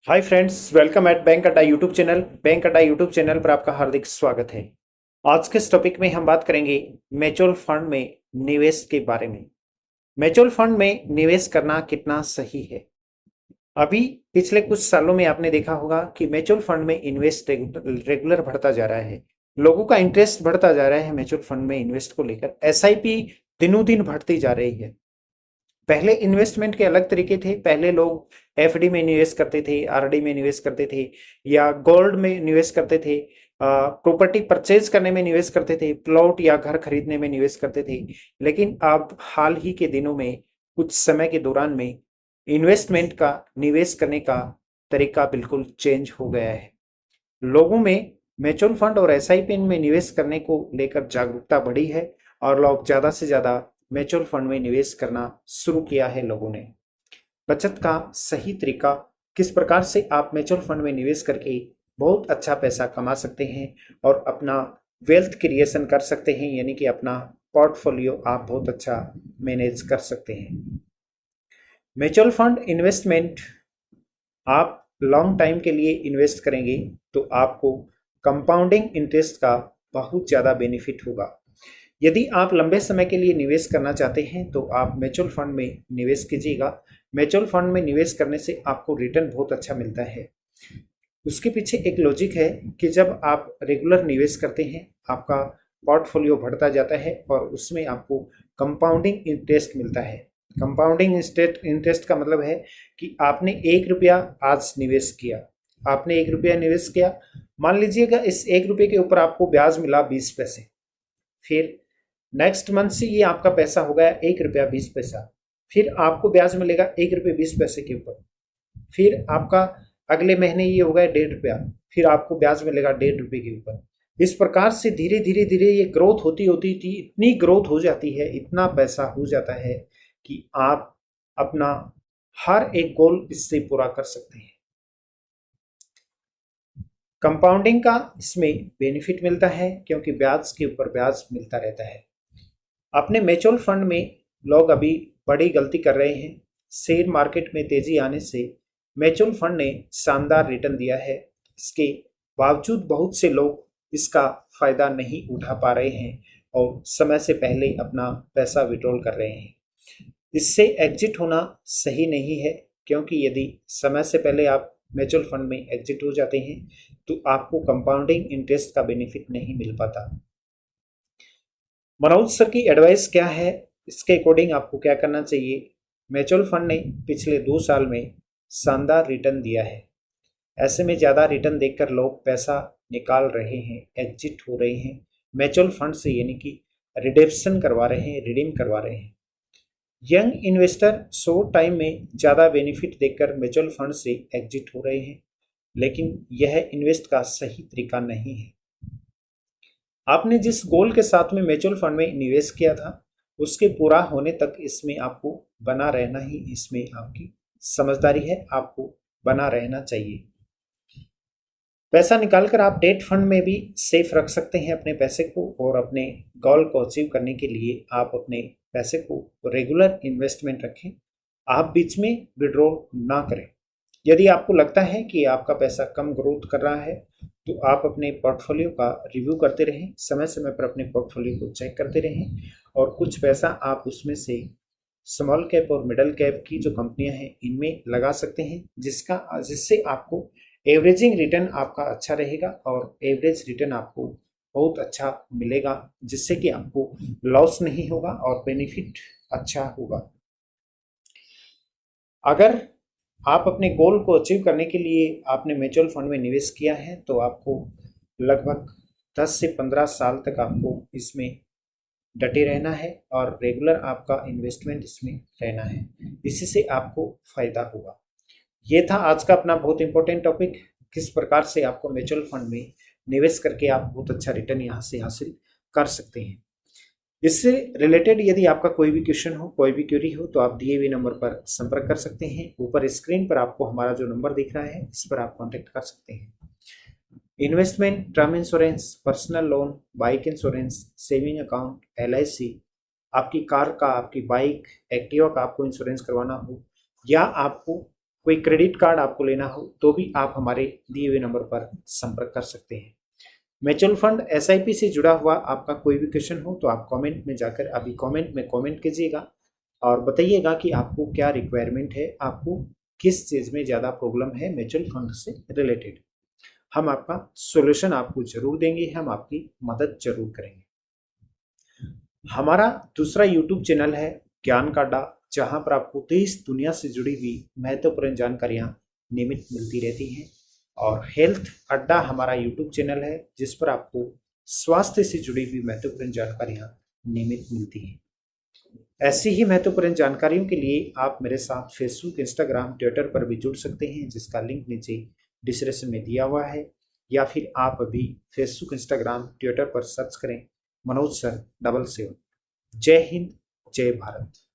Hi friends, welcome at bank अड्डा YouTube channel. Bank अड्डा YouTube channel पर आपका हार्दिक स्वागत है। आज के इस टॉपिक में हम बात करेंगे म्यूचुअल फंड में निवेश के बारे में। म्यूचुअल फंड में निवेश करना कितना सही है। अभी पिछले कुछ सालों में आपने देखा होगा कि म्यूचुअल फंड में इन्वेस्ट रेगुलर बढ़ता जा रहा है। लोगों का इंटरेस्ट बढ़ता जा रहा है म्यूचुअल फंड में इन्वेस्ट को लेकर। एसआईपी दिनों दिन बढ़ती जा रही है। पहले इन्वेस्टमेंट के अलग तरीके थे। पहले लोग एफडी में निवेश करते थे, आरडी में निवेश करते थे, या गोल्ड में निवेश करते थे, प्रॉपर्टी परचेज करने में निवेश करते थे, प्लॉट या घर खरीदने में निवेश करते थे। लेकिन अब हाल ही के दिनों में, कुछ समय के दौरान में, इन्वेस्टमेंट का, निवेश करने का तरीका बिल्कुल चेंज हो गया है। लोगों में म्यूचुअल फंड और एसआईपी में निवेश करने को लेकर जागरूकता बढ़ी है और लोग ज्यादा से ज्यादा म्यूचुअल फंड में निवेश करना शुरू किया है लोगों ने। बचत का सही तरीका, किस प्रकार से आप म्यूचुअल फंड में निवेश करके बहुत अच्छा पैसा कमा सकते हैं और अपना वेल्थ क्रिएशन कर सकते हैं, यानी कि अपना पोर्टफोलियो आप बहुत अच्छा मैनेज कर सकते हैं। म्यूचुअल फंड इन्वेस्टमेंट आप लॉन्ग टाइम के लिए इन्वेस्ट करेंगे तो आपको कंपाउंडिंग इंटरेस्ट का बहुत ज़्यादा बेनिफिट होगा। यदि आप लंबे समय के लिए निवेश करना चाहते हैं तो आप म्यूचुअल फंड में निवेश कीजिएगा। म्यूचुअल फंड में निवेश करने से आपको रिटर्न बहुत अच्छा मिलता है। उसके पीछे एक लॉजिक है कि जब आप रेगुलर निवेश करते हैं, आपका पोर्टफोलियो बढ़ता जाता है और उसमें आपको कंपाउंडिंग इंटरेस्ट मिलता है। कंपाउंडिंग इंटरेस्ट का मतलब है कि आपने 1 रुपया आज निवेश किया, आपने 1 रुपया निवेश किया, मान लीजिएगा इस 1 रुपये के ऊपर आपको ब्याज मिला 20 पैसे। फिर नेक्स्ट मंथ से ये आपका पैसा हो गया 1 रुपया 20 पैसा। फिर आपको ब्याज मिलेगा 1 रुपये 20 पैसे के ऊपर। फिर आपका अगले महीने ये हो गया 1.5 रुपया, फिर आपको ब्याज मिलेगा 1.5 रुपये के ऊपर। इस प्रकार से धीरे धीरे धीरे ये ग्रोथ होती होती थी, इतनी ग्रोथ हो जाती है, इतना पैसा हो जाता है कि आप अपना हर एक गोल इससे पूरा कर सकते हैं। कंपाउंडिंग का इसमें बेनिफिट मिलता है क्योंकि ब्याज के ऊपर ब्याज मिलता रहता है। अपने म्यूचुअल फंड में लोग अभी बड़ी गलती कर रहे हैं। शेयर मार्केट में तेजी आने से म्यूचुअल फंड ने शानदार रिटर्न दिया है। इसके बावजूद बहुत से लोग इसका फायदा नहीं उठा पा रहे हैं और समय से पहले अपना पैसा विड्रॉल कर रहे हैं। इससे एग्जिट होना सही नहीं है, क्योंकि यदि समय से पहले आप म्यूचुअल फंड में एग्जिट हो जाते हैं तो आपको कंपाउंडिंग इंटरेस्ट का बेनिफिट नहीं मिल पाता। मनोज सर की एडवाइस क्या है, इसके अकॉर्डिंग आपको क्या करना चाहिए। म्यूचुअल फंड ने पिछले 2 साल में शानदार रिटर्न दिया है। ऐसे में ज़्यादा रिटर्न देखकर लोग पैसा निकाल रहे हैं, एग्जिट हो रहे हैं म्यूचुअल फंड से, यानी कि रिडेम्पशन करवा रहे हैं, रिडीम करवा रहे हैं। यंग इन्वेस्टर शॉर्ट टाइम में ज़्यादा बेनिफिट देखकर म्यूचुअल फंड से एग्जिट हो रहे हैं, लेकिन यह इन्वेस्ट का सही तरीका नहीं है। आपने जिस गोल के साथ में म्यूचुअल फंड में निवेश किया था, उसके पूरा होने तक इसमें आपको बना रहना ही इसमें आपकी समझदारी है। आपको बना रहना चाहिए। पैसा निकालकर आप डेट फंड में भी सेफ रख सकते हैं अपने पैसे को, और अपने गोल को अचीव करने के लिए आप अपने पैसे को रेगुलर इन्वेस्टमेंट रखें। आप बीच में विड्रॉ ना करें। यदि आपको लगता है कि आपका पैसा कम ग्रोथ कर रहा है तो आप अपने पोर्टफोलियो का रिव्यू करते रहें, समय समय पर अपने पोर्टफोलियो को चेक करते रहें, और कुछ पैसा आप उसमें से स्मॉल कैप और मिडल कैप की जो कंपनियां हैं इनमें लगा सकते हैं, जिससे आपको एवरेजिंग रिटर्न आपका अच्छा रहेगा और एवरेज रिटर्न आपको बहुत अच्छा मिलेगा, जिससे कि आपको लॉस नहीं होगा और बेनिफिट अच्छा होगा। अगर आप अपने गोल को अचीव करने के लिए आपने म्यूचुअल फंड में निवेश किया है तो आपको लगभग 10 से 15 साल तक आपको इसमें डटे रहना है और रेगुलर आपका इन्वेस्टमेंट इसमें रहना है। इसी से आपको फायदा होगा। ये था आज का अपना बहुत इंपॉर्टेंट टॉपिक, किस प्रकार से आपको म्यूचुअल फंड में निवेश करके आप बहुत अच्छा रिटर्न यहाँ से हासिल कर सकते हैं। इससे रिलेटेड यदि आपका कोई भी क्वेश्चन हो, कोई भी क्वेरी हो, तो आप दिए हुए नंबर पर संपर्क कर सकते हैं। ऊपर स्क्रीन पर आपको हमारा जो नंबर दिख रहा है इस पर आप कांटेक्ट कर सकते हैं। Investment, term insurance, personal loan, bike insurance, saving account, LIC, आपकी कार का, आपकी बाइक, एक्टिवा का आपको इंश्योरेंस करवाना हो, या आपको कोई क्रेडिट कार्ड आपको लेना हो तो भी आप हमारे दिए हुए नंबर पर संपर्क कर सकते हैं। म्यूचुअल फंड एसआईपी से जुड़ा हुआ आपका कोई भी क्वेश्चन हो तो आप कमेंट में जाकर अभी कमेंट में कमेंट कीजिएगा और बताइएगा कि आपको क्या रिक्वायरमेंट है, आपको किस चीज़ में ज़्यादा प्रॉब्लम है म्यूचुअल फंड से रिलेटेड। हम आपका सॉल्यूशन आपको जरूर देंगे, हम आपकी मदद जरूर करेंगे। हमारा दूसरा यूट्यूब चैनल है ज्ञान का अड्डा, जहां पर आपको देश दुनिया से जुड़ी हुई महत्वपूर्ण जानकारियां नियमित मिलती रहती हैं। और हेल्थ अड्डा हमारा यूट्यूब चैनल है जिस पर आपको स्वास्थ्य से जुड़ी हुई महत्वपूर्ण जानकारियां नियमित मिलती हैं। ऐसी ही महत्वपूर्ण जानकारियों के लिए आप मेरे साथ फेसबुक, इंस्टाग्राम, ट्विटर पर भी जुड़ सकते हैं, जिसका लिंक नीचे डिस्क्रिप्शन में दिया हुआ है। या फिर आप अभी फेसबुक, इंस्टाग्राम, ट्विटर पर सर्च करें मनोज सर 77। जय हिंद, जय भारत।